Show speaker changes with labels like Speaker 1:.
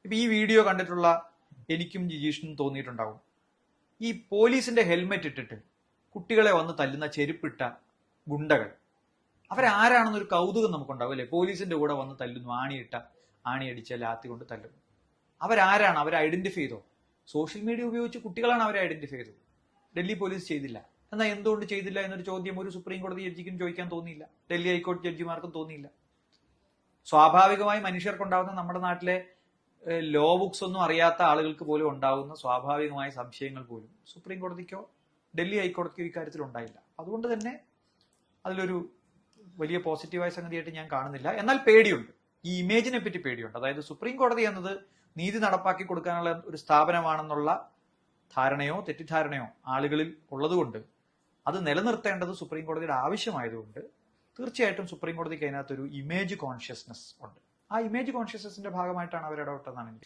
Speaker 1: ഇപ്പൊ ഈ വീഡിയോ കണ്ടിട്ടുള്ള എനിക്കും ജിജീഷിനും തോന്നിയിട്ടുണ്ടാവും, ഈ പോലീസിന്റെ ഹെൽമെറ്റ് ഇട്ടിട്ട് കുട്ടികളെ വന്ന് തല്ലുന്ന ചെരുപ്പിട്ട ഗുണ്ടകൾ അവരാരാണെന്നൊരു കൗതുകം നമുക്കുണ്ടാവും അല്ലെ? പോലീസിന്റെ കൂടെ വന്ന് തല്ലുന്നു, ആണിയടിച്ച ലാത്തി കൊണ്ട് തല്ലുന്നു. അവരാരാണ്? അവരെ ഐഡന്റിഫൈ ചെയ്തോ? സോഷ്യൽ മീഡിയ ഉപയോഗിച്ച് കുട്ടികളാണ് അവരെ ഐഡന്റിഫൈ ചെയ്തത്. ഡൽഹി പോലീസ് ചെയ്തില്ല. എന്നാൽ എന്തുകൊണ്ട് ചെയ്തില്ല എന്നൊരു ചോദ്യം ഒരു സുപ്രീം കോടതി ജഡ്ജിക്കും ചോദിക്കാൻ തോന്നിയില്ല, ഡൽഹി ഹൈക്കോടതി ജഡ്ജിമാർക്കും തോന്നിയില്ല. സ്വാഭാവികമായി മനുഷ്യർക്കുണ്ടാവുന്ന നമ്മുടെ നാട്ടിലെ ലോ ബുക്സ് ഒന്നും അറിയാത്ത ആളുകൾക്ക് പോലും ഉണ്ടാകുന്ന സ്വാഭാവികമായ സംശയങ്ങൾ പോലും സുപ്രീം കോടതിക്കോ ഡൽഹി ഹൈക്കോടതിക്കോ ഇക്കാര്യത്തിൽ ഉണ്ടായില്ല. അതുകൊണ്ട് തന്നെ അതിലൊരു വലിയ പോസിറ്റീവായ സംഗതിയായിട്ട് ഞാൻ കാണുന്നില്ല. എന്നാൽ പേടിയുണ്ട്, ഈ ഇമേജിനെ പറ്റി പേടിയുണ്ട്. അതായത് സുപ്രീം കോടതി എന്നത് നീതി നടപ്പാക്കി കൊടുക്കാനുള്ള ഒരു സ്ഥാപനമാണെന്നുള്ള ധാരണയോ തെറ്റിദ്ധാരണയോ ആളുകളിൽ ഉള്ളതുകൊണ്ട് അത് നിലനിർത്തേണ്ടത് സുപ്രീം കോടതിയുടെ ആവശ്യമായതുകൊണ്ട് തീർച്ചയായിട്ടും സുപ്രീം കോടതിക്ക് അതിനകത്തൊരു ഇമേജ് കോൺഷ്യസ്നെസ് ഉണ്ട്. ആ ഇമേജ് കോൺഷ്യസ്നെസിന്റെ ഭാഗമായിട്ടാണ് അവർ ഇടപെട്ടതെന്നാണ് എനിക്ക്